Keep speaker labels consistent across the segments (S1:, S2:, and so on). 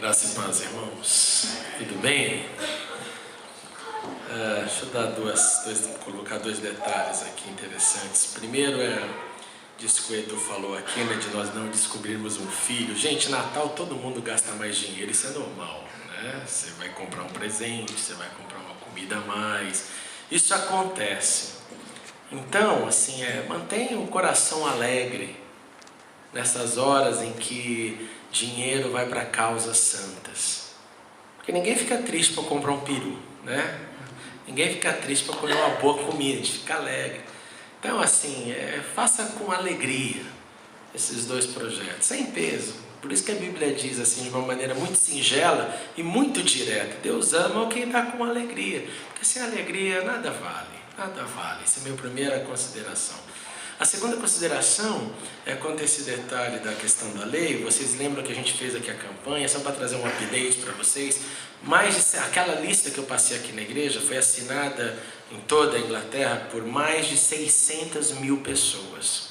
S1: Graça e paz, irmãos. Tudo bem? Deixa eu colocar dois detalhes aqui interessantes. Primeiro disso que o Edu falou aqui, né, de nós não descobrirmos um filho. Gente, Natal todo mundo gasta mais dinheiro, isso é normal, né? Você vai comprar um presente, você vai comprar uma comida a mais. Isso acontece. Então, assim, mantenha o coração alegre nessas horas em que dinheiro vai para causas santas. Porque ninguém fica triste para comprar um peru, né? Ninguém fica triste para comer uma boa comida, a gente fica alegre. Então, assim, faça com alegria esses dois projetos, sem peso. Por isso que a Bíblia diz assim, de uma maneira muito singela e muito direta: Deus ama quem está com alegria. Porque sem alegria nada vale, nada vale. Essa é a minha primeira consideração. A segunda consideração é quanto a esse detalhe da questão da lei. Vocês lembram que a gente fez aqui a campanha, só para trazer um update para vocês. Aquela lista que eu passei aqui na igreja foi assinada em toda a Inglaterra por mais de 600 mil pessoas.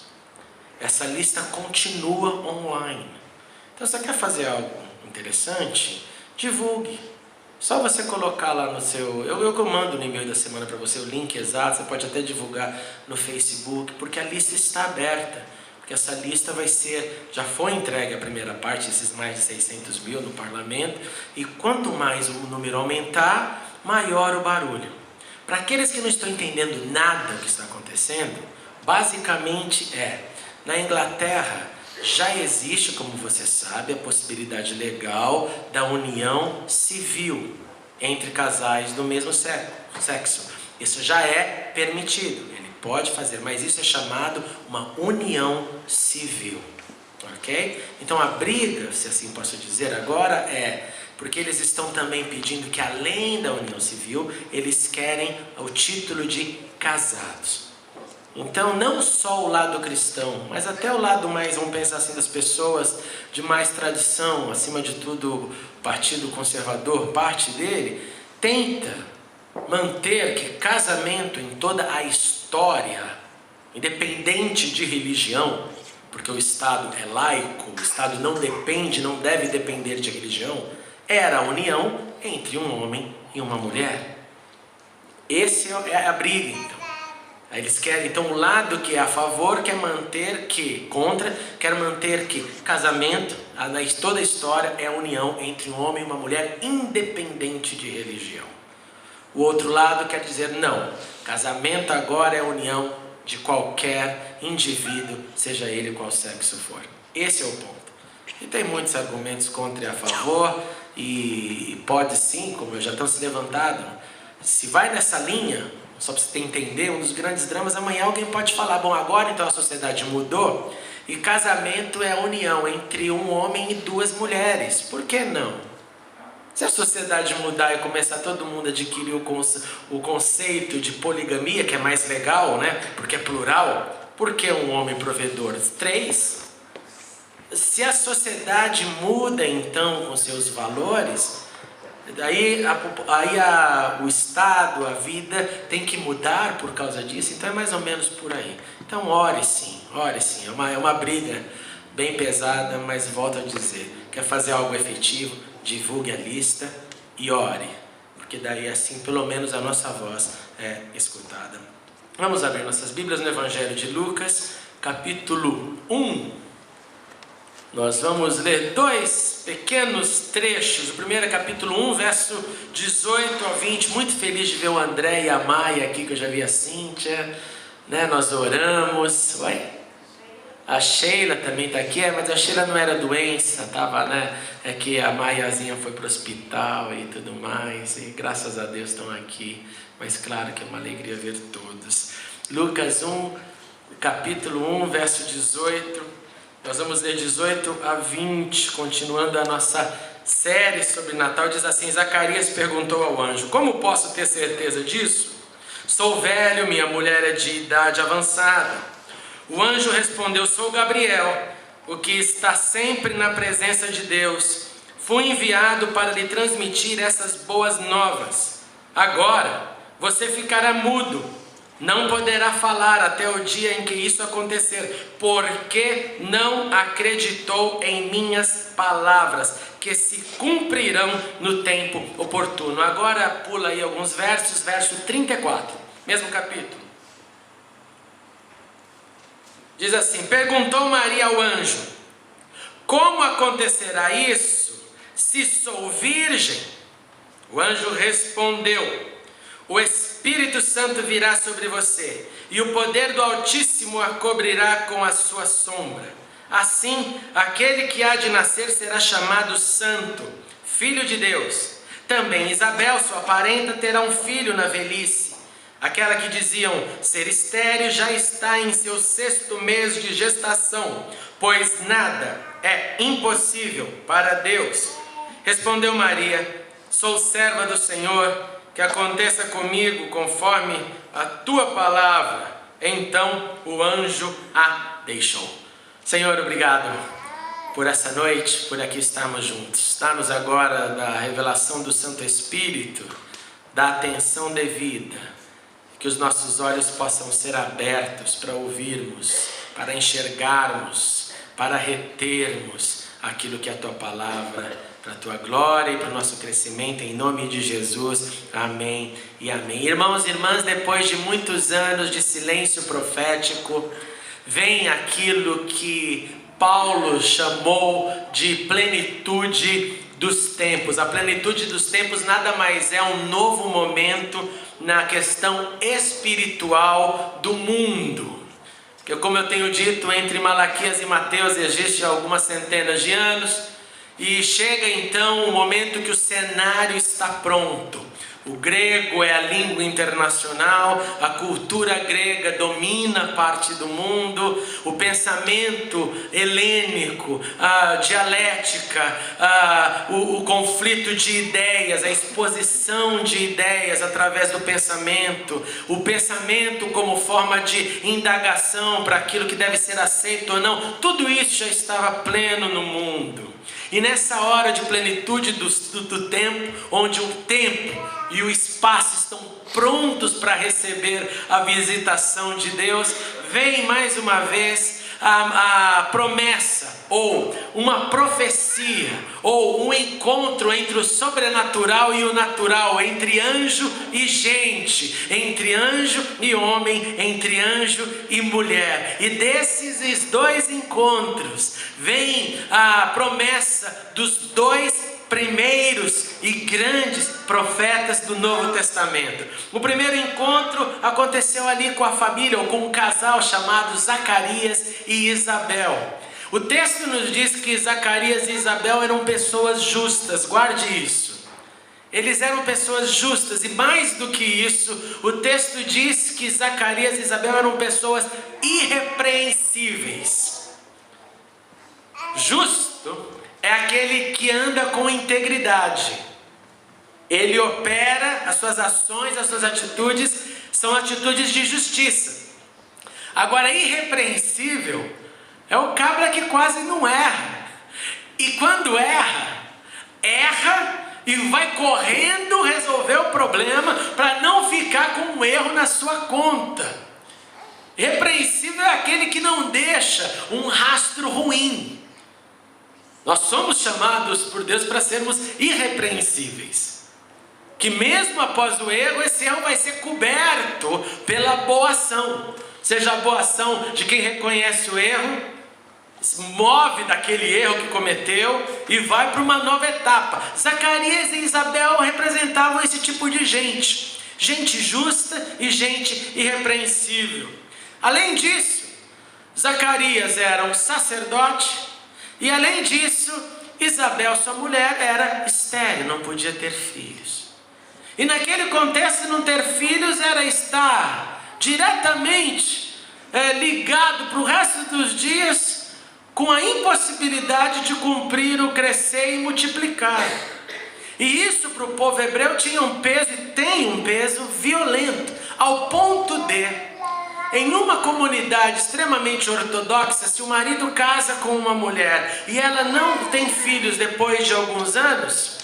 S1: Essa lista continua online. Então, se você quer fazer algo interessante, divulgue. Só você colocar lá no seu... Eu mando no e-mail da semana para você o link exato. Você pode até divulgar no Facebook, porque a lista está aberta. Porque essa lista já foi entregue a primeira parte, esses mais de 600 mil no parlamento. E quanto mais o número aumentar, maior o barulho. Para aqueles que não estão entendendo nada do que está acontecendo, basicamente na Inglaterra já existe, como você sabe, a possibilidade legal da união civil entre casais do mesmo sexo. Isso já é permitido, ele pode fazer, mas isso é chamado uma união civil, ok? Então a briga, se assim posso dizer agora, porque eles estão também pedindo que, além da união civil, eles querem o título de casados. Então, não só o lado cristão, mas até o lado mais, vamos pensar assim, das pessoas de mais tradição, acima de tudo, o Partido Conservador, parte dele, tenta manter que casamento em toda a história, independente de religião, porque o Estado é laico, o Estado não deve depender de religião, era a união entre um homem e uma mulher. Essa é a briga, então. Aí eles querem, então, o lado que é a favor quer manter que casamento, toda a história é a união entre um homem e uma mulher, independente de religião. O outro lado quer dizer, não, casamento agora é a união de qualquer indivíduo, seja ele qual sexo for. Esse é o ponto. E tem muitos argumentos contra e a favor, e pode sim, como já estão se levantando, se vai nessa linha, só para você entender, um dos grandes dramas, amanhã alguém pode falar, bom, agora então a sociedade mudou e casamento é a união entre um homem e duas mulheres. Por que não? Se a sociedade mudar e começar todo mundo a adquirir o conceito de poligamia, que é mais legal, né? Porque é plural, por que um homem provedor? 3. Se a sociedade muda então com seus valores, daí o Estado, a vida tem que mudar por causa disso. Então é mais ou menos por aí. Então ore sim. É uma briga bem pesada, mas volto a dizer, quer fazer algo efetivo, divulgue a lista e ore, porque daí assim pelo menos a nossa voz é escutada. Vamos abrir nossas Bíblias no Evangelho de Lucas, capítulo 1. Nós vamos ler 2 pequenos trechos. O primeiro é capítulo 1, verso 18 a 20. Muito feliz de ver o André e a Maia aqui, que eu já vi a Cíntia, né? Nós oramos. A Sheila também está aqui, mas a Sheila não era doença, estava, né? É que a Maiazinha foi para o hospital e tudo mais, e graças a Deus estão aqui. Mas claro que é uma alegria ver todos. Lucas 1, capítulo 1, verso 18. Nós vamos ler 18 a 20, continuando a nossa série sobre Natal. Diz assim: Zacarias perguntou ao anjo: como posso ter certeza disso? Sou velho, minha mulher é de idade avançada. O anjo respondeu: sou Gabriel, o que está sempre na presença de Deus. Fui enviado para lhe transmitir essas boas novas. Agora você ficará mudo Não poderá falar até o dia em que isso acontecer, porque não acreditou em minhas palavras, que se cumprirão no tempo oportuno. Agora pula aí alguns versos, verso 34, mesmo capítulo. Diz assim: perguntou Maria ao anjo: como acontecerá isso, se sou virgem? O anjo respondeu: o Espírito Santo virá sobre você, e o poder do Altíssimo a cobrirá com a sua sombra. Assim, aquele que há de nascer será chamado Santo, Filho de Deus. Também Isabel, sua parenta, terá um filho na velhice. Aquela que diziam ser estéril já está em seu 6º mês de gestação, pois nada é impossível para Deus. Respondeu Maria: sou serva do Senhor, que aconteça comigo conforme a tua palavra. Então o anjo a deixou. Senhor, obrigado por essa noite, por aqui estarmos juntos. Dá-nos agora da revelação do Santo Espírito, da atenção devida, que os nossos olhos possam ser abertos para ouvirmos, para enxergarmos, para retermos aquilo que é a tua palavra, para a tua glória e para o nosso crescimento, em nome de Jesus, amém e amém. Irmãos e irmãs, depois de muitos anos de silêncio profético, vem aquilo que Paulo chamou de plenitude dos tempos. A plenitude dos tempos nada mais é um novo momento na questão espiritual do mundo. Porque, como eu tenho dito, entre Malaquias e Mateus existe algumas centenas de anos, e chega então o momento que o cenário está pronto. O grego é a língua internacional, a cultura grega domina parte do mundo, o pensamento helênico, a dialética, o conflito de ideias, a exposição de ideias através do pensamento, o pensamento como forma de indagação para aquilo que deve ser aceito ou não, tudo isso já estava pleno no mundo. E nessa hora de plenitude do tempo, onde o tempo e o espaço estão prontos para receber a visitação de Deus, vem mais uma vez a promessa, ou uma profecia, ou um encontro entre o sobrenatural e o natural, entre anjo e gente, entre anjo e homem, entre anjo e mulher. E desses dois encontros vem a promessa dos dois primeiros e grandes profetas do Novo Testamento. O primeiro encontro aconteceu ali com a família, ou com um casal chamado Zacarias e Isabel. O texto nos diz que Zacarias e Isabel eram pessoas justas, guarde isso. Eles eram pessoas justas, e mais do que isso, o texto diz que Zacarias e Isabel eram pessoas irrepreensíveis. Justo é aquele que anda com integridade. Ele opera, as suas ações, as suas atitudes são atitudes de justiça. Agora, irrepreensível é o cabra que quase não erra. E quando erra e vai correndo resolver o problema para não ficar com um erro na sua conta. Irrepreensível é aquele que não deixa um rastro ruim. Nós somos chamados por Deus para sermos irrepreensíveis. Que mesmo após o erro, esse erro vai ser coberto pela boa ação. Seja a boa ação de quem reconhece o erro, move daquele erro que cometeu e vai para uma nova etapa. Zacarias e Isabel representavam esse tipo de gente. Gente justa e gente irrepreensível. Além disso, Zacarias era um sacerdote. E além disso, Isabel, sua mulher, era estéril, não podia ter filhos. E naquele contexto, não ter filhos era estar diretamente ligado para o resto dos dias com a impossibilidade de cumprir o crescer e multiplicar. E isso para o povo hebreu tinha um peso, e tem um peso violento, ao ponto de, em uma comunidade extremamente ortodoxa, se o marido casa com uma mulher e ela não tem filhos depois de alguns anos,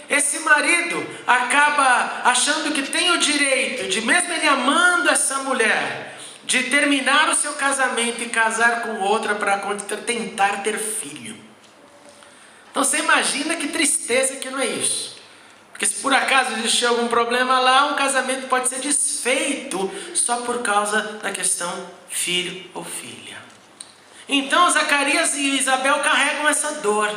S1: esse marido acaba achando que tem o direito de, mesmo ele amando essa mulher, de terminar o seu casamento e casar com outra para tentar ter filho. Então você imagina que tristeza que não é isso. Porque se por acaso existir algum problema lá, um casamento pode ser desfeito só por causa da questão filho ou filha. Então Zacarias e Isabel carregam essa dor.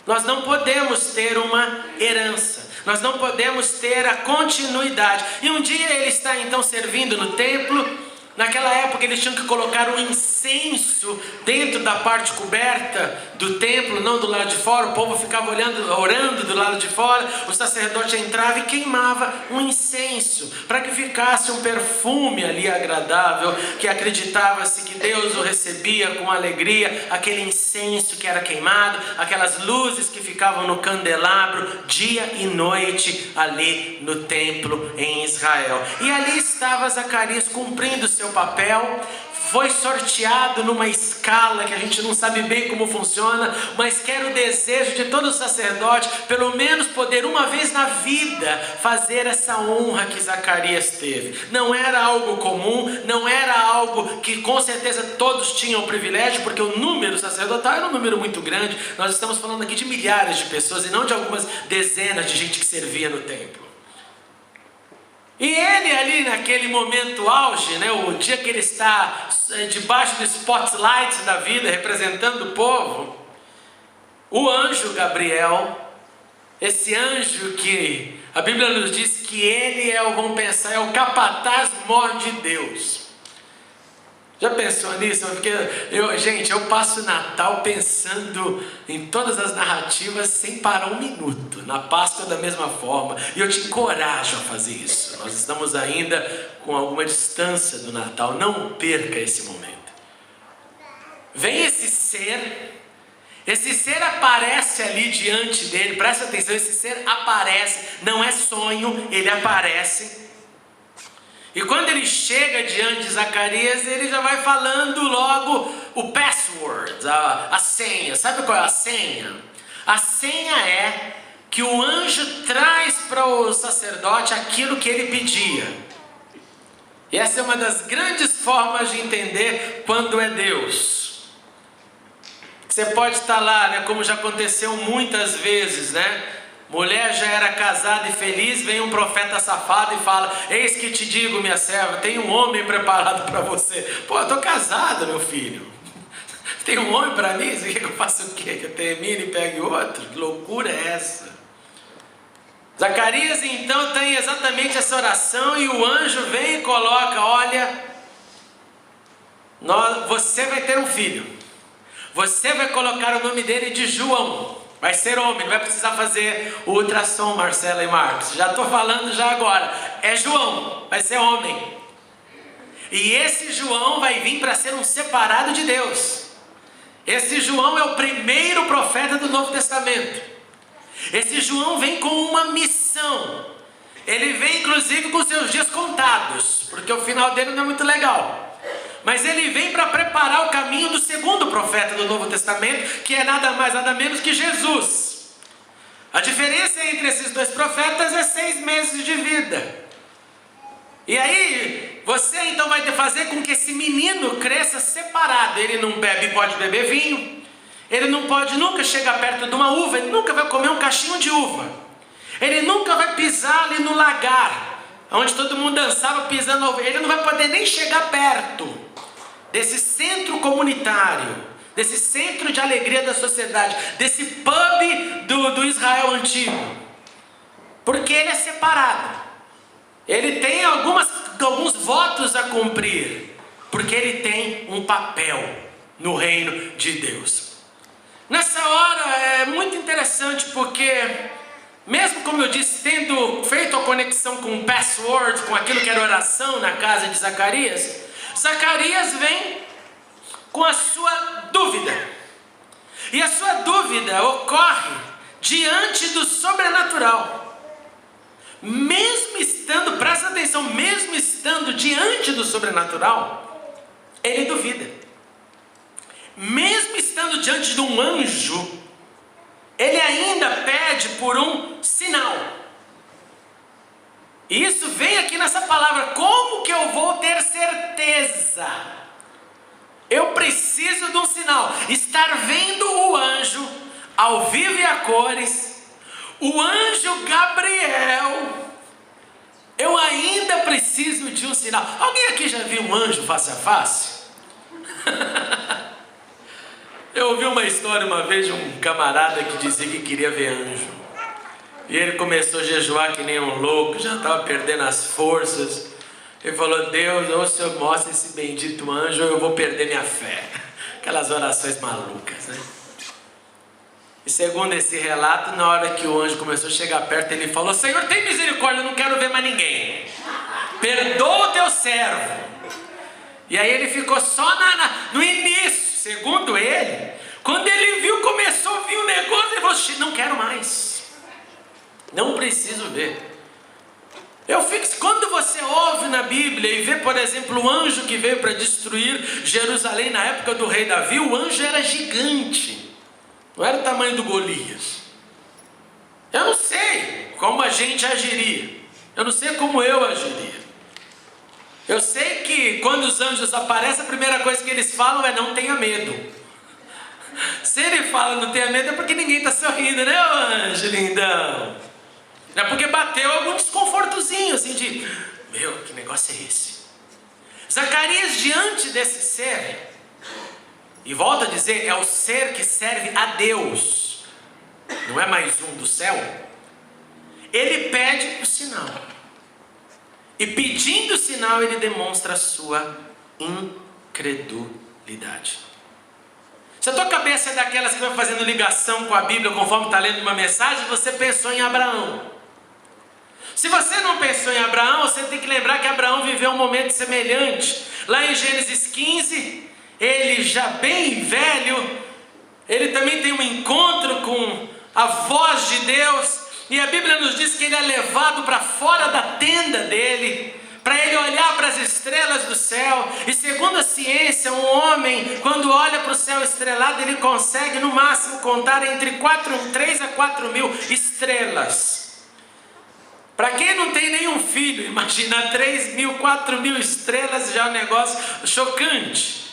S1: Nós não podemos ter uma herança, nós não podemos ter a continuidade. E um dia ele está então servindo no templo. Naquela época eles tinham que colocar um incenso dentro da parte coberta do templo, não do lado de fora. O povo ficava orando do lado de fora. O sacerdote entrava e queimava um incenso, para que ficasse um perfume ali agradável, que acreditava-se que Deus o recebia com alegria. Aquele incenso que era queimado, aquelas luzes que ficavam no candelabro dia e noite ali no templo em Israel. E ali estava Zacarias cumprindo seu papel. Foi sorteado numa escala que a gente não sabe bem como funciona, mas que era o desejo de todo sacerdote, pelo menos poder uma vez na vida fazer essa honra que Zacarias teve. Não era algo comum, não era algo que com certeza todos tinham o privilégio, porque o número sacerdotal era um número muito grande. Nós estamos falando aqui de milhares de pessoas e não de algumas dezenas de gente que servia no templo. E ele ali naquele momento auge, o dia que ele está debaixo do spotlight da vida, representando o povo, o anjo Gabriel, esse anjo que a Bíblia nos diz que ele é o capataz mor de Deus. Já pensou nisso? Porque eu passo o Natal pensando em todas as narrativas sem parar um minuto. Na Páscoa da mesma forma. E eu te encorajo a fazer isso. Nós estamos ainda com alguma distância do Natal. Não perca esse momento. Vem esse ser aparece ali diante dele. Presta atenção, esse ser aparece. Não é sonho, ele aparece. E quando ele chega diante de Zacarias, ele já vai falando logo o password, a senha. Sabe qual é a senha? A senha é que o anjo traz para o sacerdote aquilo que ele pedia. E essa é uma das grandes formas de entender quando é Deus. Você pode estar lá, como já aconteceu muitas vezes, Mulher já era casada e feliz, vem um profeta safado e fala: eis que te digo, minha serva, tem um homem preparado para você. Pô, eu estou casada, meu filho. Tem um homem para mim? Você quer que eu faça o quê? Que eu termine e pegue outro? Que loucura é essa? Zacarias então tem exatamente essa oração e o anjo vem e coloca: olha, você vai ter um filho. Você vai colocar o nome dele de João. Vai ser homem, não vai precisar fazer o ultrassom, Marcela e Marcos. Já estou falando já agora. É João, vai ser homem. E esse João vai vir para ser um separado de Deus. Esse João é o primeiro profeta do Novo Testamento. Esse João vem com uma missão. Ele vem inclusive com seus dias contados, porque o final dele não é muito legal. Mas ele vem para preparar o caminho do segundo profeta do Novo Testamento, que é nada mais nada menos que Jesus. A diferença entre esses dois profetas é 6 meses de vida. E aí você então vai fazer com que esse menino cresça separado. Ele não pode beber vinho, ele não pode nunca chegar perto de uma uva, ele nunca vai comer um cachinho de uva, ele nunca vai pisar ali no lagar onde todo mundo dançava pisando na uva. Ele não vai poder nem chegar perto desse centro comunitário, desse centro de alegria da sociedade, desse pub do Israel antigo, porque ele é separado. Ele tem alguns votos a cumprir, porque ele tem um papel no reino de Deus. Nessa hora é muito interessante, porque mesmo como eu disse, tendo feito a conexão com o password, com aquilo que era oração na casa de Zacarias, Zacarias vem com a sua dúvida. E a sua dúvida ocorre diante do sobrenatural. Mesmo estando, presta atenção, mesmo estando diante do sobrenatural, ele duvida. Mesmo estando diante de um anjo, ele ainda pede por um sinal. E isso vem aqui nessa palavra. Como que eu vou ter certeza? Eu preciso de um sinal. Estar vendo o anjo ao vivo e a cores, o anjo Gabriel. Eu ainda preciso de um sinal. Alguém aqui já viu um anjo face a face? Eu ouvi uma história uma vez de um camarada que dizia que queria ver anjo. E ele começou a jejuar que nem um louco, já estava perdendo as forças. Ele falou: Deus, ou o Senhor mostra esse bendito anjo, ou eu vou perder minha fé. Aquelas orações malucas, né? E segundo esse relato, na hora que o anjo começou a chegar perto, ele falou: Senhor, tem misericórdia, eu não quero ver mais ninguém. Perdoa o teu servo. E aí ele ficou só no início. Segundo ele, quando ele viu, começou a vir um negócio, ele falou: não quero mais. Não preciso ver. Quando você ouve na Bíblia e vê, por exemplo, o anjo que veio para destruir Jerusalém na época do rei Davi, o anjo era gigante. Não era o tamanho do Golias. Eu não sei como a gente agiria. Eu não sei como eu agiria. Eu sei que quando os anjos aparecem, a primeira coisa que eles falam é: não tenha medo. Se ele fala não tenha medo, é porque ninguém está sorrindo, né, anjo lindão? É porque bateu algum desconfortozinho, assim de: meu, que negócio é esse? Zacarias, diante desse ser, e volto a dizer, é o ser que serve a Deus, não é mais um do céu. Ele pede o sinal. E pedindo o sinal, ele demonstra a sua incredulidade. Se a tua cabeça é daquelas que vai fazendo ligação com a Bíblia conforme está lendo uma mensagem, você pensou em Abraão. Se você não pensou em Abraão, você tem que lembrar que Abraão viveu um momento semelhante. Lá em Gênesis 15, ele já bem velho, ele também tem um encontro com a voz de Deus. E a Bíblia nos diz que ele é levado para fora da tenda dele, para ele olhar para as estrelas do céu. E segundo a ciência, um homem, quando olha para o céu estrelado, ele consegue no máximo contar entre 3 a 4 mil estrelas. Para quem não tem nenhum filho, imagina 3 mil, 4 mil estrelas, já é um negócio chocante.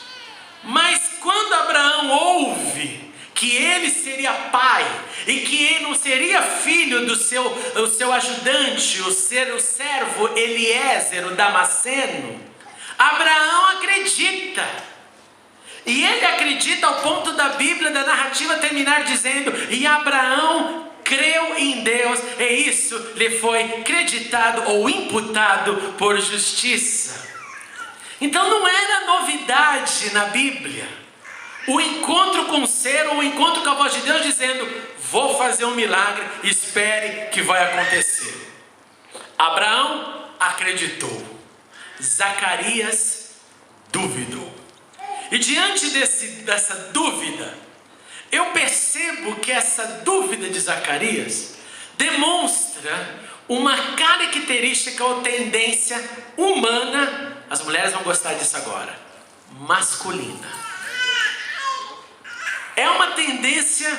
S1: Mas quando Abraão ouve que ele seria pai, e que ele não seria filho do seu ajudante, o servo Eliezer, o Damasceno, Abraão acredita. E ele acredita ao ponto da Bíblia, da narrativa terminar dizendo: e Abraão creu em Deus, e isso lhe foi creditado ou imputado por justiça. Então não era novidade na Bíblia o encontro com o ser, ou o encontro com a voz de Deus dizendo: vou fazer um milagre, espere que vai acontecer. Abraão acreditou, Zacarias duvidou. E diante dessa dúvida, eu percebo que essa dúvida de Zacarias demonstra uma característica ou tendência humana, as mulheres vão gostar disso agora, masculina. É uma tendência,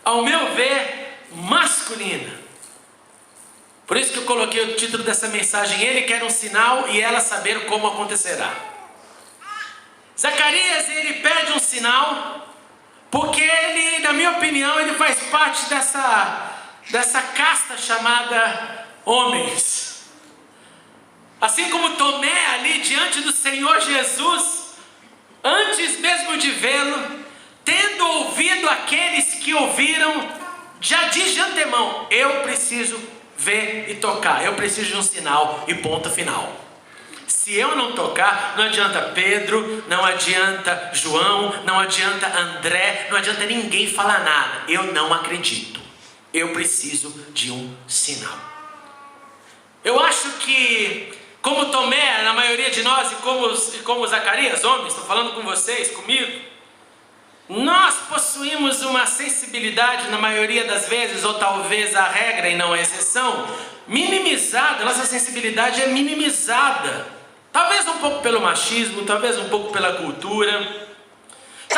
S1: ao meu ver, masculina. Por isso que eu coloquei o título dessa mensagem: ele quer um sinal e ela saber como acontecerá. Zacarias, ele pede um sinal, porque ele, na minha opinião, ele faz parte dessa casta chamada homens. Assim como Tomé ali diante do Senhor Jesus, antes mesmo de vê-lo, tendo ouvido aqueles que ouviram, já diz de antemão: eu preciso ver e tocar, eu preciso de um sinal, e ponto final. Se eu não tocar, não adianta Pedro, não adianta João, não adianta André, não adianta ninguém falar nada. Eu não acredito. Eu preciso de um sinal. Eu acho que, como Tomé, na maioria de nós, e como Zacarias, homens, estou falando com vocês, comigo, nós possuímos uma sensibilidade, na maioria das vezes, ou talvez a regra e não a exceção, minimizada. Nossa sensibilidade é minimizada. Talvez um pouco pelo machismo, talvez um pouco pela cultura,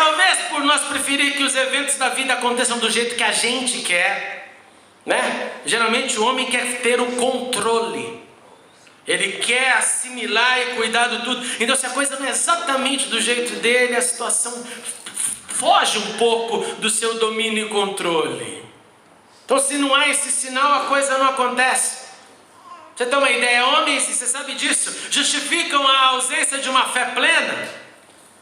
S1: Talvez por nós preferir que os eventos da vida aconteçam do jeito que a gente quer, né? Geralmente o homem quer ter o controle. Ele quer assimilar e cuidar de tudo. Então se a coisa não é exatamente do jeito dele, a situação foge um pouco do seu domínio e controle. Então se não há esse sinal, a coisa não acontece. Você tem uma ideia, homens, e você sabe disso, justificam a ausência de uma fé plena.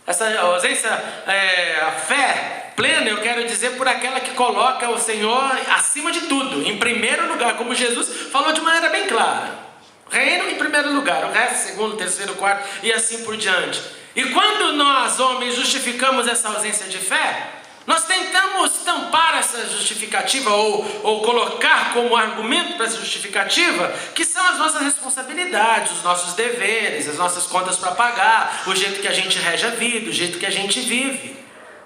S1: Essa ausência, a fé plena, eu quero dizer, por aquela que coloca o Senhor acima de tudo, em primeiro lugar, como Jesus falou de maneira bem clara. Reino em primeiro lugar, o resto segundo, terceiro, quarto e assim por diante. E quando nós, homens, justificamos essa ausência de fé, nós tentamos tampar essa justificativa ou colocar como argumento para essa justificativa que são as nossas responsabilidades, os nossos deveres, as nossas contas para pagar, o jeito que a gente rege a vida, o jeito que a gente vive.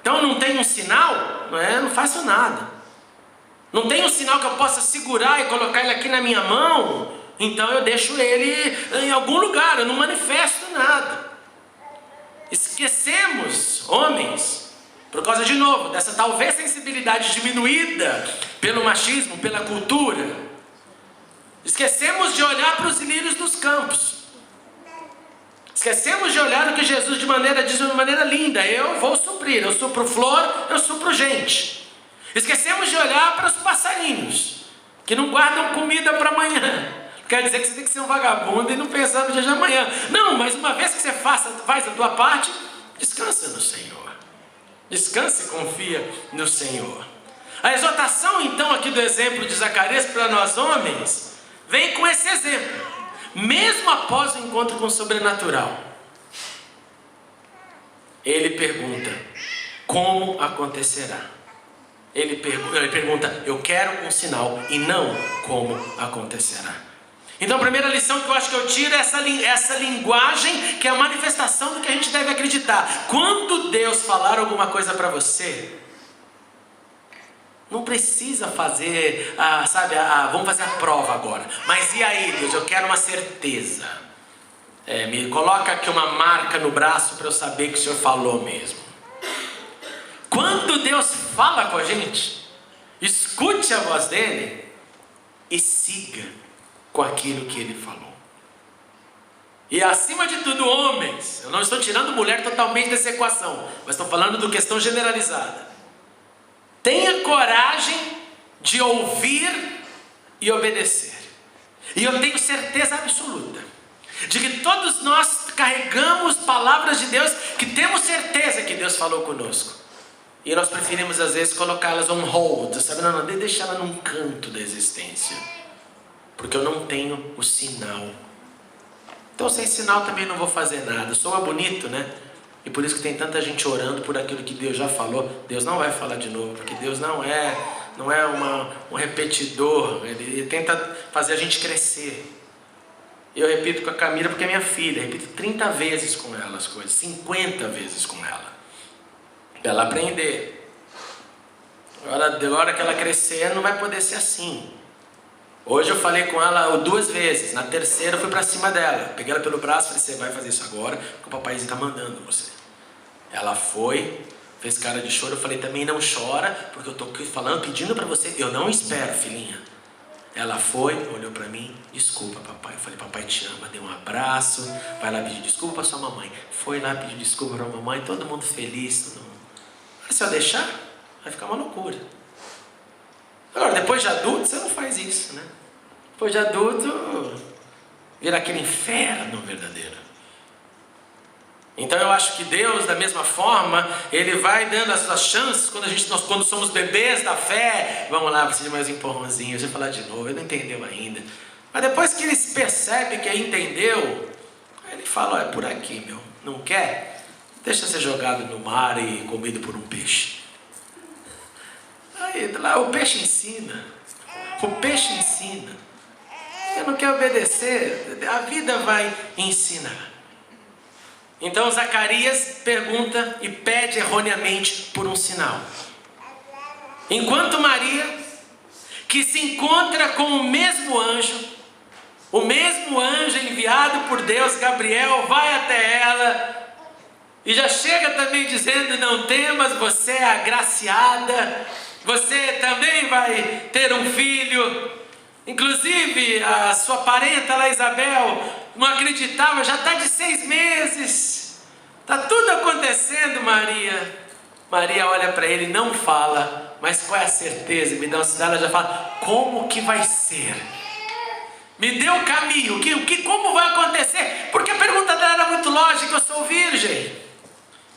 S1: Então não tem um sinal, não faço nada. Não tem um sinal que eu possa segurar e colocar ele aqui na minha mão, então eu deixo ele em algum lugar, eu não manifesto nada. Esquecemos, homens, por causa, de novo, dessa talvez sensibilidade diminuída pelo machismo, pela cultura. Esquecemos de olhar para os lírios dos campos. Esquecemos de olhar o que Jesus diz de uma maneira linda. Eu vou suprir, eu supro flor, eu supro gente. Esquecemos de olhar para os passarinhos, que não guardam comida para amanhã. Quer dizer que você tem que ser um vagabundo e não pensar no dia de amanhã. Não, mas uma vez que você faz a tua parte, descansa no Senhor. Descanse e confia no Senhor. A exortação então aqui do exemplo de Zacarias para nós homens, vem com esse exemplo. Mesmo após o encontro com o sobrenatural, ele pergunta, como acontecerá? Ele pergunta, eu quero um sinal e não como acontecerá. Então a primeira lição que eu acho que eu tiro é essa linguagem que é a manifestação do que a gente deve acreditar. Quando Deus falar alguma coisa para você, não precisa fazer, vamos fazer a prova agora. Mas e aí, Deus, eu quero uma certeza. Me coloca aqui uma marca no braço para eu saber que o Senhor falou mesmo. Quando Deus fala com a gente, escute a voz dele e siga com aquilo que ele falou. E acima de tudo, homens, eu não estou tirando mulher totalmente dessa equação, mas estou falando de questão generalizada. Tenha coragem de ouvir e obedecer. E eu tenho certeza absoluta de que todos nós carregamos palavras de Deus que temos certeza que Deus falou conosco. E nós preferimos às vezes colocá-las on hold, sabe? Não, deixar ela num canto da existência. Porque eu não tenho o sinal. Então sem sinal também não vou fazer nada. Soa bonito, né? E por isso que tem tanta gente orando por aquilo que Deus já falou. Deus não vai falar de novo, porque Deus não é um repetidor. Ele tenta fazer a gente crescer. Eu repito com a Camila porque é minha filha. Eu repito 30 vezes com ela as coisas, 50 vezes com ela. Para ela aprender. Agora que ela crescer, não vai poder ser assim. Hoje eu falei com ela 2 vezes. Na terceira eu fui para cima dela. Peguei ela pelo braço e falei, você vai fazer isso agora, porque o papaizinho está mandando você. Ela foi, fez cara de choro. Eu falei, também não chora, porque eu estou falando, pedindo para você. Eu não espero, filhinha. Ela foi, olhou para mim, desculpa papai. Eu falei, papai te ama, deu um abraço. Vai lá pedir desculpa para sua mamãe. Foi lá pedir desculpa para a mamãe, todo mundo feliz, todo mundo. Mas se eu deixar, vai ficar uma loucura. Agora, depois de adulto, você não faz isso, né? Depois de adulto, vira aquele inferno verdadeiro. Então eu acho que Deus, da mesma forma, Ele vai dando as suas chances quando somos bebês da fé. Vamos lá, precisa de mais um empurrãozinho, deixa eu falar de novo, ele não entendeu ainda. Mas depois que ele percebe que entendeu, aí ele fala, é por aqui, meu, não quer? Deixa ser jogado no mar e comido por um peixe. Aí lá o peixe ensina. O peixe ensina. Você não quer obedecer, a vida vai ensinar. Então Zacarias pergunta e pede erroneamente por um sinal. Enquanto Maria, que se encontra com o mesmo anjo enviado por Deus, Gabriel, vai até ela
S2: E já chega também dizendo: não temas, você é agraciada, você também vai ter um filho. Inclusive a sua parenta lá, Isabel, não acreditava, já está de 6 meses. Está tudo acontecendo, Maria. Maria olha para ele e não fala, mas qual é a certeza? Me dá uma cidade, ela já fala: como que vai ser? Me dê o caminho, como vai acontecer? Porque a pergunta dela era muito lógica: eu sou virgem,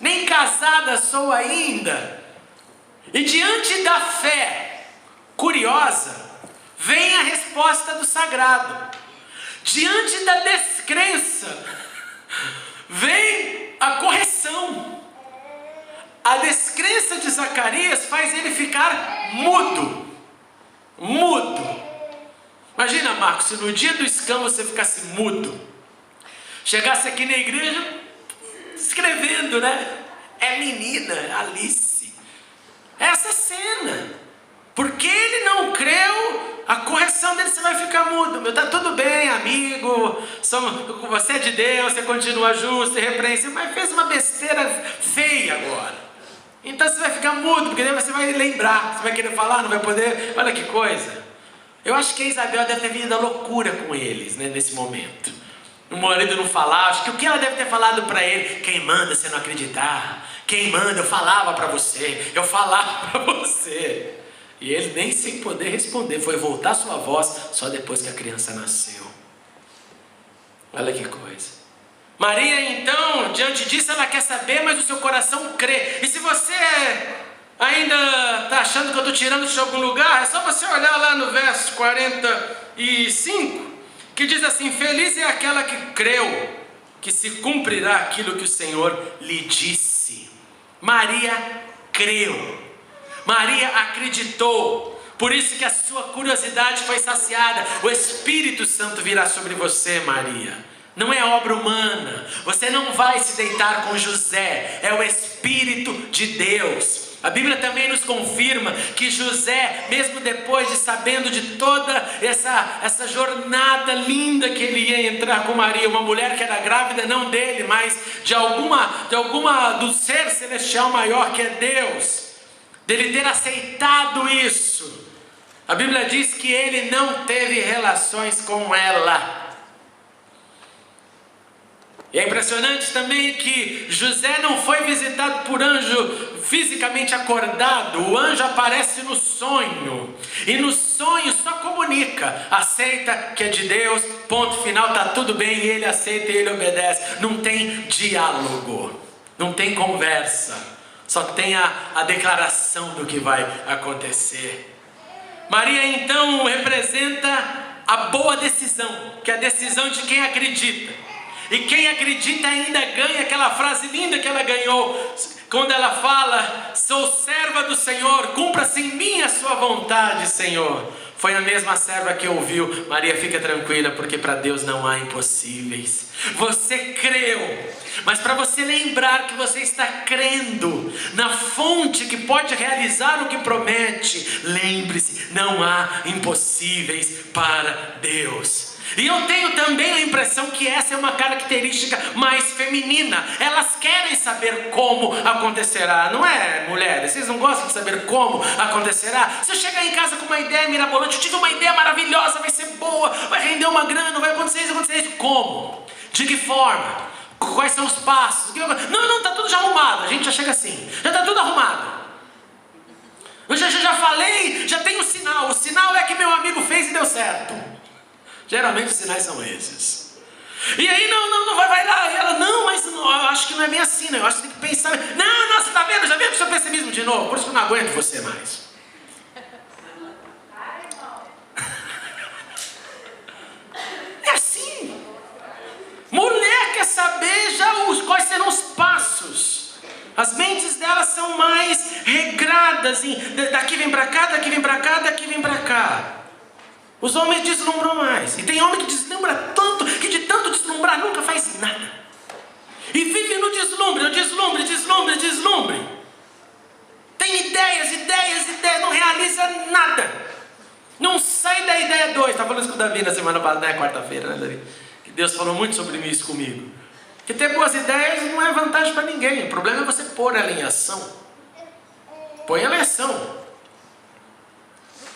S2: nem casada sou ainda. E diante da fé curiosa, vem a resposta do sagrado. Diante da descrença, vem a correção. A descrença de Zacarias faz ele ficar mudo. Imagina, Marcos, se no dia do escândalo você ficasse mudo, chegasse aqui na igreja escrevendo, né? É menina, Alice. Essa cena. Porque ele não creu, a correção dele, você vai ficar mudo. Tá tudo bem, amigo, você é de Deus, você continua justo, você repreende, mas fez uma besteira feia agora. Então você vai ficar mudo, porque daí você vai lembrar, você vai querer falar, não vai poder. Olha que coisa. Eu acho que a Isabel deve ter vindo à loucura com eles, né, nesse momento. O marido não falar, acho que o que ela deve ter falado para ele: quem manda você não acreditar, quem manda, eu falava para você. E ele nem sem poder responder, foi voltar sua voz só depois que a criança nasceu. Olha que coisa. Maria então, diante disso, ela quer saber, mas o seu coração crê. E se você ainda está achando que eu estou tirando isso de algum lugar, é só você olhar lá no verso 45, que diz assim: feliz é aquela que creu, que se cumprirá aquilo que o Senhor lhe disse. Maria creu. Maria acreditou, por isso que a sua curiosidade foi saciada. O Espírito Santo virá sobre você, Maria. Não é obra humana, você não vai se deitar com José, é o Espírito de Deus. A Bíblia também nos confirma que José, mesmo depois de sabendo de toda essa jornada linda que ele ia entrar com Maria, uma mulher que era grávida não dele, mas de alguma do ser celestial maior que é Deus, dele ter aceitado isso, a Bíblia diz que ele não teve relações com ela. E é impressionante também que José não foi visitado por anjo fisicamente acordado. O anjo aparece no sonho, e no sonho só comunica: aceita que é de Deus, ponto final, está tudo bem. E ele aceita e ele obedece. Não tem diálogo, não tem conversa, só tem a declaração do que vai acontecer. Maria então representa a boa decisão, que é a decisão de quem acredita. E quem acredita ainda ganha aquela frase linda que ela ganhou, quando ela fala: sou serva do Senhor, cumpra-se em mim a sua vontade, Senhor. Foi a mesma serva que ouviu: Maria, fica tranquila, porque para Deus não há impossíveis. Você creu, mas para você lembrar que você está crendo na fonte que pode realizar o que promete, lembre-se, não há impossíveis para Deus. E eu tenho também a impressão que essa é uma característica mais feminina. Elas querem saber como acontecerá, não é, mulheres? Vocês não gostam de saber como acontecerá? Se eu chegar em casa com uma ideia mirabolante, eu tive uma ideia maravilhosa, vai ser boa, vai render uma grana, vai acontecer isso. Como? De que forma? Quais são os passos? Não, está tudo já arrumado. A gente já chega assim, já está tudo arrumado. Eu já falei, já tem o sinal. O sinal é que meu amigo fez e deu certo. Geralmente os sinais são esses. E aí não vai lá. E ela: não, mas não, eu acho que não é bem assim, né? Eu acho que tem que pensar. Não, você está vendo? Já viu o seu pessimismo de novo? Por isso que eu não aguento você mais. É assim. Mulher quer saber já quais serão os passos. As mentes delas são mais regradas. Daqui vem para cá, daqui vem para cá, daqui vem para cá. Os homens deslumbram mais. E tem homem que deslumbra tanto, que de tanto deslumbrar nunca faz nada. E vive no deslumbre. Tem ideias, não realiza nada. Não sai da ideia 2. Estava falando isso com o Davi na semana passada, quarta-feira, né, Davi? Que Deus falou muito sobre isso comigo. Que ter boas ideias não é vantagem para ninguém. O problema é você pôr ela em ação. Põe ela em ação.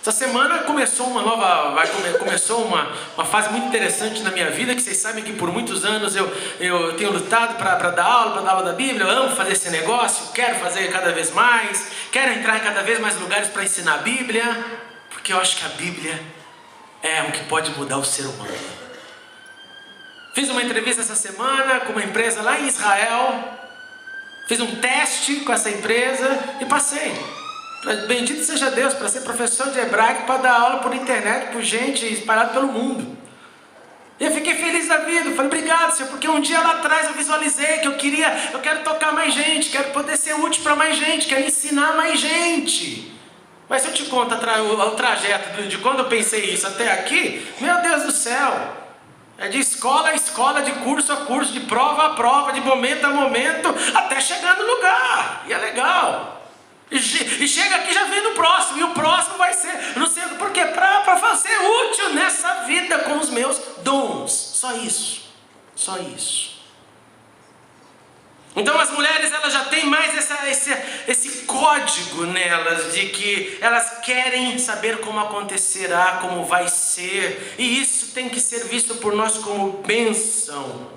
S2: Essa semana começou uma fase muito interessante na minha vida, que vocês sabem que por muitos anos eu tenho lutado para dar aula da Bíblia. Eu amo fazer esse negócio, quero fazer cada vez mais, quero entrar em cada vez mais lugares para ensinar a Bíblia, porque eu acho que a Bíblia é o que pode mudar o ser humano. Fiz uma entrevista essa semana com uma empresa lá em Israel, fiz um teste com essa empresa e passei. Bendito seja Deus, para ser professor de hebraico, para dar aula por internet, por gente espalhada pelo mundo. E eu fiquei feliz da vida, falei, obrigado, Senhor, porque um dia lá atrás eu visualizei que eu quero tocar mais gente, quero poder ser útil para mais gente, quero ensinar mais gente. Mas se eu te conto o trajeto de quando eu pensei isso até aqui, meu Deus do céu, é de escola a escola, de curso a curso, de prova a prova, de momento a momento, até chegar no lugar, e é legal. E chega aqui, já vem no próximo, e o próximo vai ser, não sei por quê, para ser útil nessa vida com os meus dons. Só isso. Então as mulheres, elas já têm mais esse código nelas, de que elas querem saber como acontecerá, como vai ser, e isso tem que ser visto por nós como bênção,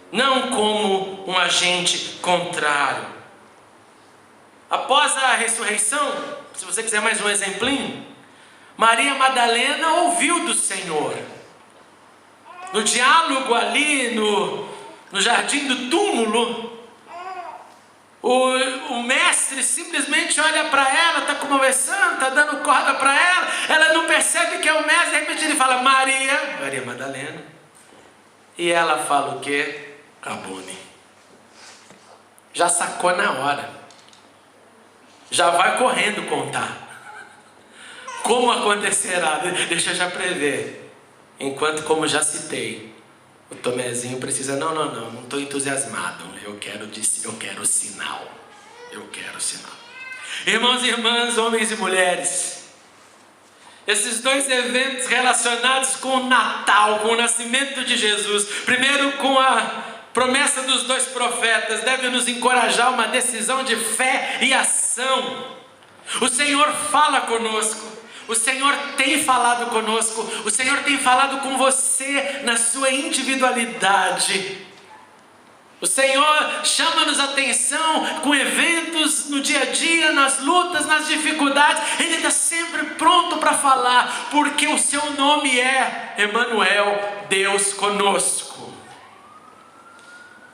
S2: não como um agente contrário. Após a ressurreição, se você quiser mais um exemplinho, Maria Madalena ouviu do Senhor. No diálogo ali, no jardim do túmulo, o mestre simplesmente olha para ela, está conversando, está dando corda para ela não percebe que é o mestre, de repente ele fala, Maria Madalena. E ela fala o quê? Rabone. Já sacou na hora. Já vai correndo contar como acontecerá. Deixa eu já prever. Enquanto, como já citei, o Tomezinho precisa, não estou entusiasmado. Eu quero sinal. Irmãos e irmãs, homens e mulheres, esses dois eventos relacionados com o Natal, com o nascimento de Jesus, primeiro com a promessa dos dois profetas, deve nos encorajar uma decisão de fé e ação. O Senhor fala conosco, o Senhor tem falado conosco, o Senhor tem falado com você na sua individualidade. O Senhor chama-nos a atenção com eventos no dia a dia, nas lutas, nas dificuldades. Ele está sempre pronto para falar, porque o seu nome é Emanuel, Deus conosco.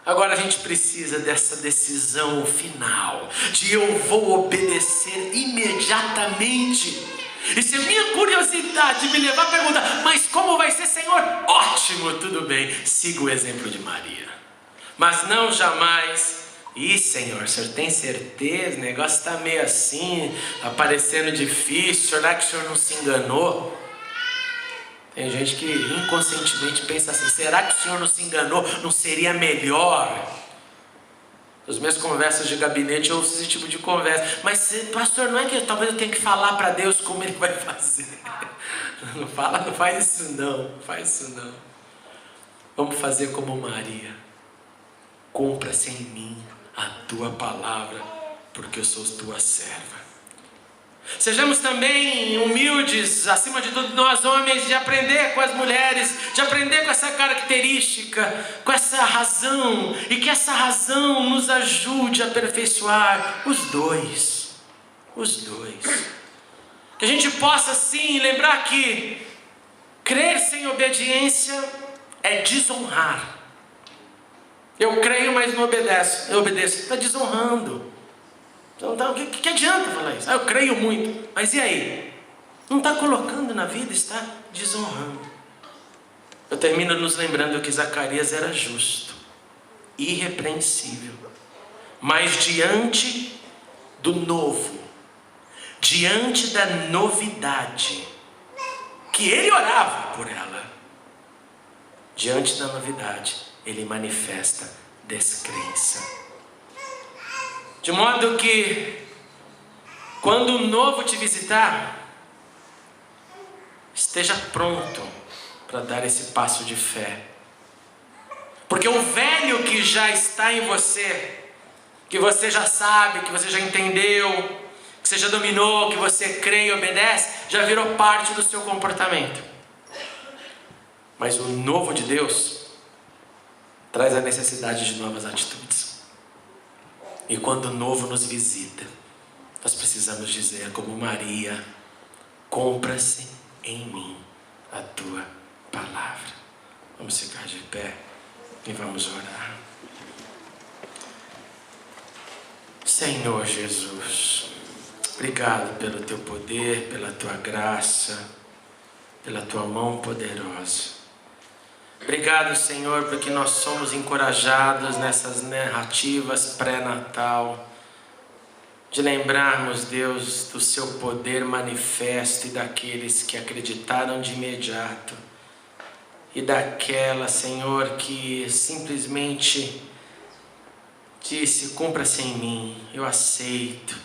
S2: Agora a gente precisa dessa decisão final, de eu vou obedecer imediatamente. E se a minha curiosidade me levar a perguntar, mas como vai ser, Senhor? Ótimo, tudo bem, siga o exemplo de Maria. Mas não jamais, Senhor, o Senhor tem certeza? O negócio está meio assim, está parecendo difícil, será que o Senhor não se enganou? Tem gente que inconscientemente pensa assim, será que o Senhor não se enganou? Não seria melhor? Nas minhas conversas de gabinete eu ouço esse tipo de conversa. Mas pastor, não é que talvez eu tenha que falar para Deus como Ele vai fazer? Não faz isso não. Vamos fazer como Maria. Cumpra-se em mim a tua palavra, porque eu sou tua serva. Sejamos também humildes, acima de tudo nós homens, de aprender com as mulheres, de aprender com essa característica, com essa razão, e que essa razão nos ajude a aperfeiçoar os dois. Que a gente possa sim lembrar que crer sem obediência é desonrar. Eu creio, mas não obedeço. Eu obedeço, está desonrando. Então, o que adianta falar isso? Eu creio muito, mas e aí? Não está colocando na vida, está desonrando. Eu termino nos lembrando que Zacarias era justo, irrepreensível, mas diante do novo, diante da novidade, que ele orava por ela, diante da novidade, ele manifesta descrença. De modo que, quando o novo te visitar, esteja pronto para dar esse passo de fé. Porque o velho que já está em você, que você já sabe, que você já entendeu, que você já dominou, que você crê e obedece, já virou parte do seu comportamento. Mas o novo de Deus traz a necessidade de novas atitudes. E quando o novo nos visita, nós precisamos dizer como Maria: cumpra-se em mim a tua palavra. Vamos ficar de pé e vamos orar. Senhor Jesus, obrigado pelo teu poder, pela tua graça, pela tua mão poderosa. Obrigado, Senhor, porque nós somos encorajados nessas narrativas pré-natal, de lembrarmos, Deus, do seu poder manifesto e daqueles que acreditaram de imediato, e daquela, Senhor, que simplesmente disse: cumpra-se em mim, eu aceito.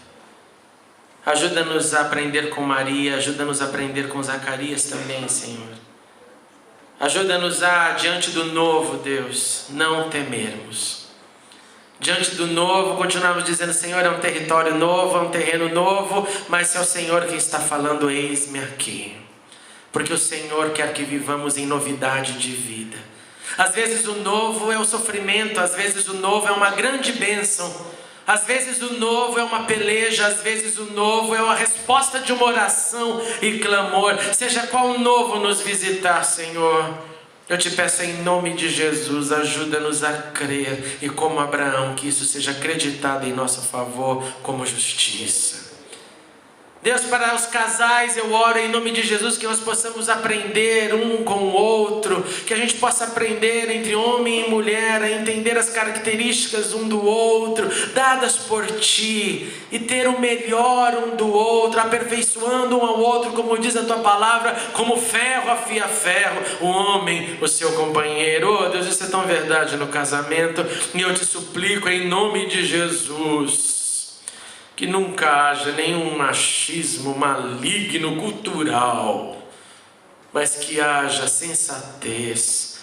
S2: Ajuda-nos a aprender com Maria, ajuda-nos a aprender com Zacarias também, Senhor. Ajuda-nos a, diante do novo, Deus, não temermos. Diante do novo, continuamos dizendo: Senhor, é um território novo, é um terreno novo, mas se é o Senhor quem está falando, eis-me aqui. Porque o Senhor quer que vivamos em novidade de vida. Às vezes o novo é o sofrimento, às vezes o novo é uma grande bênção, às vezes o novo é uma peleja, às vezes o novo é uma resposta de uma oração e clamor. Seja qual o novo nos visitar, Senhor, eu te peço em nome de Jesus, ajuda-nos a crer, e como Abraão, que isso seja acreditado em nosso favor como justiça. Deus, para os casais eu oro em nome de Jesus que nós possamos aprender um com o outro, que a gente possa aprender entre homem e mulher a entender as características um do outro, dadas por Ti, e ter o melhor um do outro, aperfeiçoando um ao outro, como diz a Tua palavra, como ferro afia ferro, o homem, o seu companheiro. Oh Deus, isso é tão verdade no casamento, e eu te suplico em nome de Jesus, que nunca haja nenhum machismo maligno cultural, mas que haja sensatez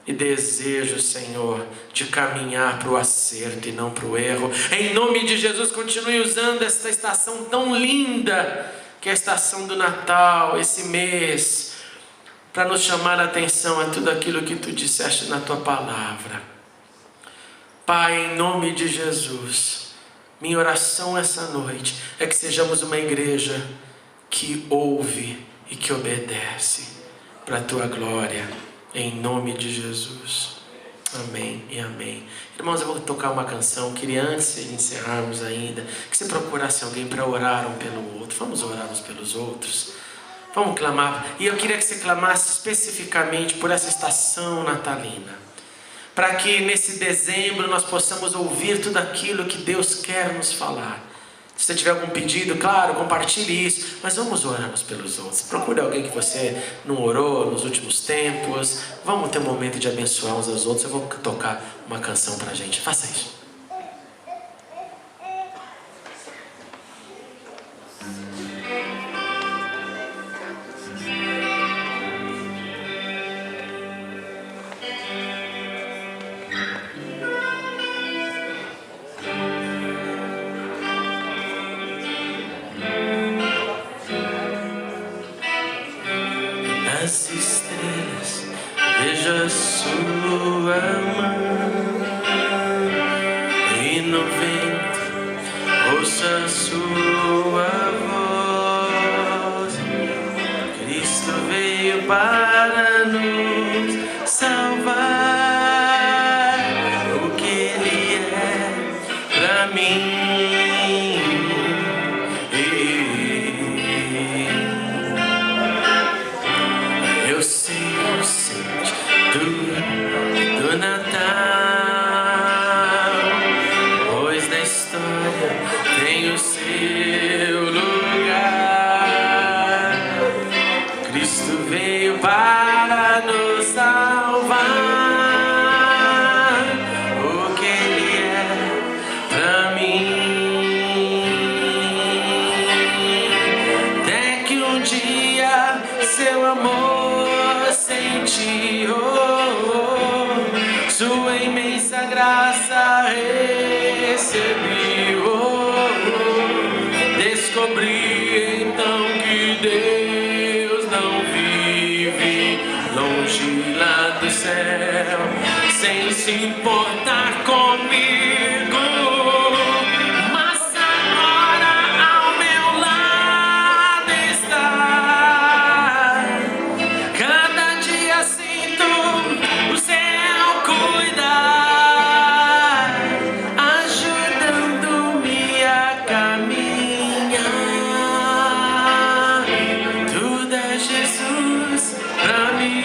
S2: e desejo, Senhor, de caminhar para o acerto e não para o erro. Em nome de Jesus, continue usando esta estação tão linda, que é a estação do Natal, esse mês, para nos chamar a atenção a tudo aquilo que Tu disseste na Tua palavra. Pai, em nome de Jesus, minha oração essa noite é que sejamos uma igreja que ouve e que obedece para a Tua glória, em nome de Jesus. Amém e amém. Irmãos, eu vou tocar uma canção. Queria, antes de encerrarmos ainda, que você procurasse alguém para orar um pelo outro. Vamos orar uns pelos outros. Vamos clamar. E eu queria que você clamasse especificamente por essa estação natalina, para que nesse dezembro nós possamos ouvir tudo aquilo que Deus quer nos falar. Se você tiver algum pedido, claro, compartilhe isso, mas vamos orar uns pelos outros. Procure alguém que você não orou nos últimos tempos. Vamos ter um momento de abençoar uns aos outros. Eu vou tocar uma canção para a gente. Faça isso. Nas estrelas vejo a Sua mão, e no vento ouço a Sua voz. Cristo veio para nos salvar. O que Ele é para mim, do Natal, pois na história tem o seu lugar. Cristo veio para nos salvar. O que Ele é para mim, até que um dia seu amor sentiu sua Descobri então que Deus não vive longe lá do céu, sem se importar comigo, mas agora ao meu lado está. Cada dia sinto o céu cuidar, ajudando-me a caminhar. Tudo é Jesus pra mim.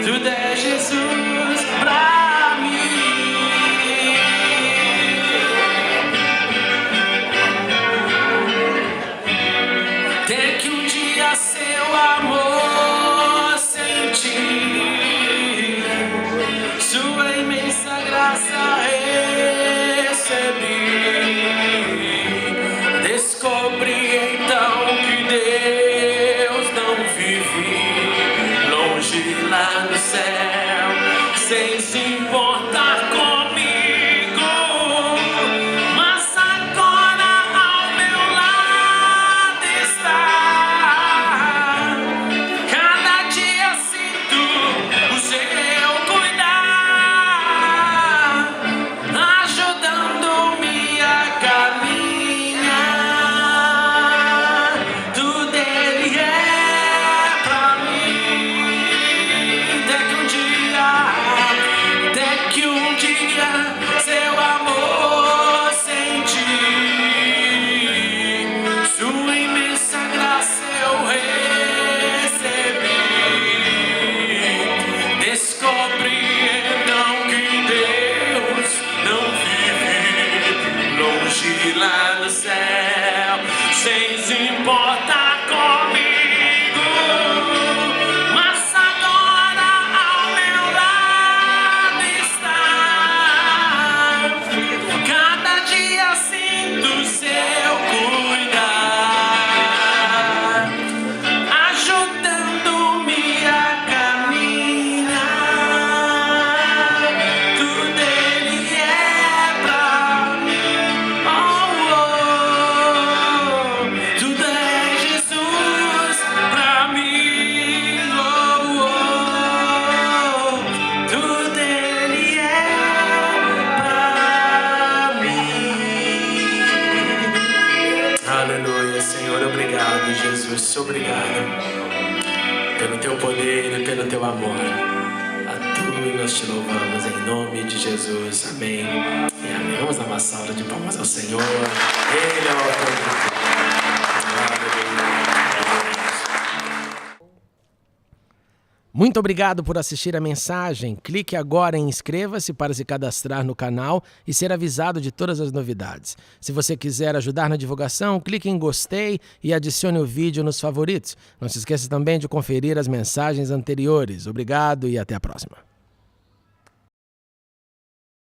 S2: Tudo é Jesus pra mim. Até que um dia seu amor senti, sua imensa graça recebi. Descobri então que Deus não vive longe lá no céu, sem se importar comigo, mas agora ao meu lado está. Cada dia sinto o seu cuidar, ajudando-me a caminhar. Tudo Ele é pra mim. Até que um dia seu amor senti, sua imensa graça eu recebi. Descobri então que Deus não vive longe lá no céu, sem se importar comigo, mas agora ao meu lado está. Cada dia sinto seu cuidar, ajudando-me a caminhar. Tudo Ele é pra mim. Oh, oh. Tudo é Jesus pra mim. Oh, oh. Tudo Ele é pra mim. Aleluia, Senhor, obrigado, Jesus, obrigado pelo teu poder e pelo teu amor. A tu nós te louvamos em nome de Jesus, amém e amém. Vamos dar uma salva de palmas ao Senhor. Ele é o autor de tudo. Muito obrigado por assistir a mensagem. Clique agora em inscreva-se para se cadastrar no canal e ser avisado de todas as novidades. Se você quiser ajudar na divulgação, clique em gostei e adicione o vídeo nos favoritos. Não se esqueça também de conferir as mensagens anteriores. Obrigado e até a próxima.